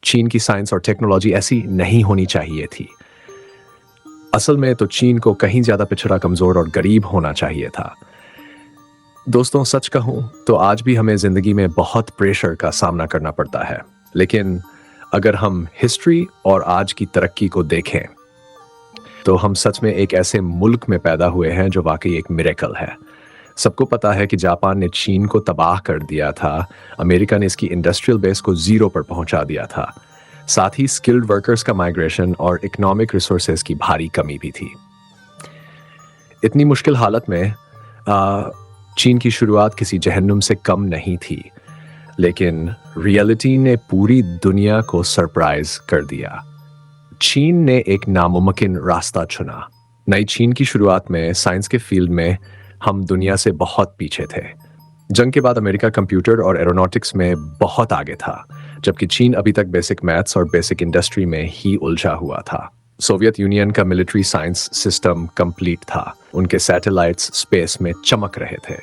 चीन की साइंस और टेक्नोलॉजी ऐसी नहीं होनी चाहिए थी। असल में तो चीन को कहीं ज्यादा पिछड़ा, कमजोर और गरीब होना चाहिए था। दोस्तों, सच कहूं तो आज भी हमें जिंदगी में बहुत प्रेशर का सामना करना पड़ता है, लेकिन अगर हम हिस्ट्री और आज की तरक्की को देखें तो हम सच में एक ऐसे मुल्क में पैदा हुए हैं जो वाकई एक मिरेकल है। सबको पता है कि जापान ने चीन को तबाह कर दिया था, अमेरिका ने इसकी इंडस्ट्रियल बेस को जीरो पर पहुंचा दिया था, साथ ही स्किल्ड वर्कर्स का माइग्रेशन और इकोनॉमिक रिसोर्सेज की भारी कमी भी थी। इतनी मुश्किल हालत में चीन की शुरुआत किसी जहन्नुम से कम नहीं थी, लेकिन रियलिटी ने पूरी दुनिया को सरप्राइज कर दिया। चीन ने एक नामुमकिन रास्ता चुना। नई चीन की शुरुआत में साइंस के फील्ड में हम दुनिया से बहुत पीछे थे। जंग के बाद अमेरिका कंप्यूटर और एरोनॉटिक्स में बहुत आगे था, जबकि चीन अभी तक बेसिक मैथ्स और बेसिक इंडस्ट्री में ही उलझा हुआ था। सोवियत यूनियन का मिलिट्री साइंस सिस्टम कंप्लीट था, उनके सैटेलाइट्स स्पेस में चमक रहे थे।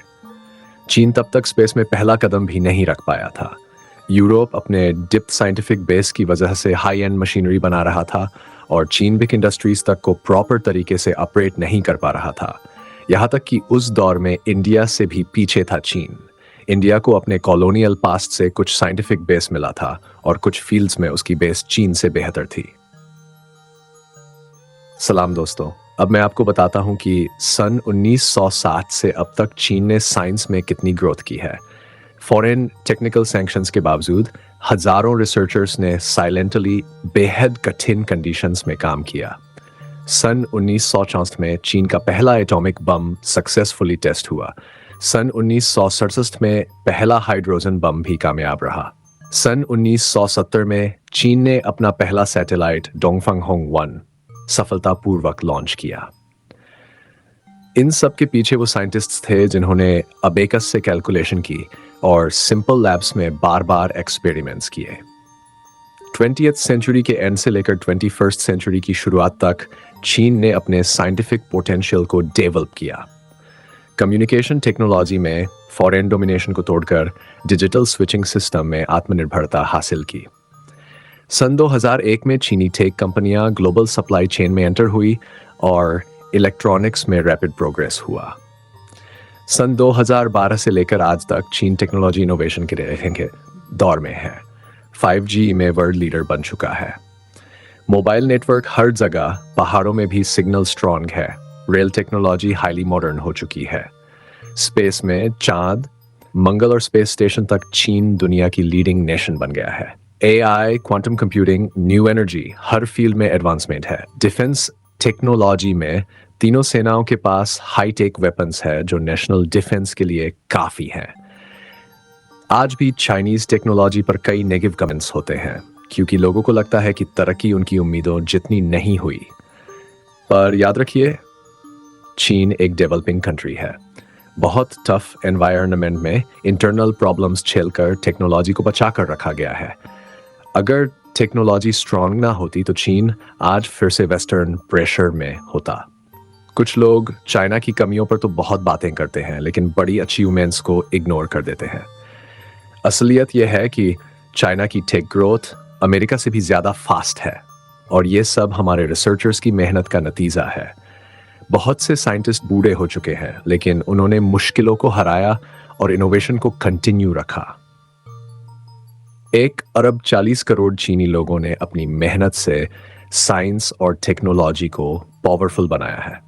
चीन तब तक स्पेस में पहला कदम भी नहीं रख पाया था। यूरोप अपने डिप्थ साइंटिफिक बेस की वजह से हाई एंड मशीनरी बना रहा था और चीन बिग इंडस्ट्रीज तक को प्रॉपर तरीके से ऑपरेट नहीं कर पा रहा था। यहाँ तक कि उस दौर में इंडिया से भी पीछे था चीन। इंडिया को अपने कॉलोनियल पास्ट से कुछ साइंटिफिक बेस मिला था और कुछ फील्ड्स में उसकी बेस चीन से बेहतर थी। सलाम दोस्तों, अब मैं आपको बताता हूं कि सन 1960 से अब तक चीन ने साइंस में कितनी ग्रोथ की है। फॉरेन टेक्निकल सैंक्शंस के बावजूद हजारों रिसर्चर्स ने साइलेंटली बेहद कठिन कंडीशंस में काम किया। सन 1964 में चीन का पहला एटॉमिक बम सक्सेसफुली टेस्ट हुआ। सन 1967 में पहला हाइड्रोजन बम भी कामयाब रहा। सन 1970 में चीन ने अपना पहला सैटेलाइट डोंगफंग 1 सफलतापूर्वक लॉन्च किया। इन सब के पीछे वो साइंटिस्ट्स थे जिन्होंने अबेकस से कैलकुलेशन की और सिंपल लैब्स में बार बार एक्सपेरिमेंट्स किए। 20th सेंचुरी के एंड से लेकर 21st सेंचुरी की शुरुआत तक चीन ने अपने साइंटिफिक पोटेंशियल को डेवलप किया। कम्युनिकेशन टेक्नोलॉजी में फॉरेन डोमिनेशन को तोड़कर डिजिटल स्विचिंग सिस्टम में आत्मनिर्भरता हासिल की। सन 2001 में चीनी टेक कंपनियां ग्लोबल सप्लाई चेन में एंटर हुई और इलेक्ट्रॉनिक्स में रैपिड प्रोग्रेस हुआ। सन 2012 से लेकर आज तक चीन टेक्नोलॉजी इनोवेशन के दौर में है। 5G में वर्ल्ड लीडर बन चुका है। मोबाइल नेटवर्क हर जगह, पहाड़ों में भी सिग्नल स्ट्रॉन्ग है। रेल टेक्नोलॉजी हाईली मॉडर्न हो चुकी है। स्पेस में चांद, मंगल और स्पेस स्टेशन तक चीन दुनिया की लीडिंग नेशन बन गया है। AI, quantum computing, new energy, हर फील्ड में एडवांसमेंट है। डिफेंस टेक्नोलॉजी में तीनों सेनाओं के पास हाईटेक वेपन्स है जो नेशनल डिफेंस के लिए काफी है। आज भी चाइनीज टेक्नोलॉजी पर कई नेगेटिव कमेंट्स होते हैं क्योंकि लोगों को लगता है कि तरक्की उनकी उम्मीदों जितनी नहीं हुई। पर याद रखिए, चीन एक डेवलपिंग कंट्री है। बहुत टफ एनवायरनमेंट में इंटरनल प्रॉब्लम्स झेलकर टेक्नोलॉजी को बचा कर रखा गया है। अगर टेक्नोलॉजी स्ट्रांग ना होती तो चीन आज फिर से वेस्टर्न प्रेशर में होता। कुछ लोग चाइना की कमियों पर तो बहुत बातें करते हैं, लेकिन बड़ी अचीवमेंट्स को इग्नोर कर देते हैं। असलियत यह है कि चाइना की टेक ग्रोथ अमेरिका से भी ज्यादा फास्ट है और ये सब हमारे रिसर्चर्स की मेहनत का नतीजा है। बहुत से साइंटिस्ट बूढ़े हो चुके हैं, लेकिन उन्होंने मुश्किलों को हराया और इनोवेशन को कंटिन्यू रखा। 1 अरब 40 करोड़ चीनी लोगों ने अपनी मेहनत से साइंस और टेक्नोलॉजी को पावरफुल बनाया है।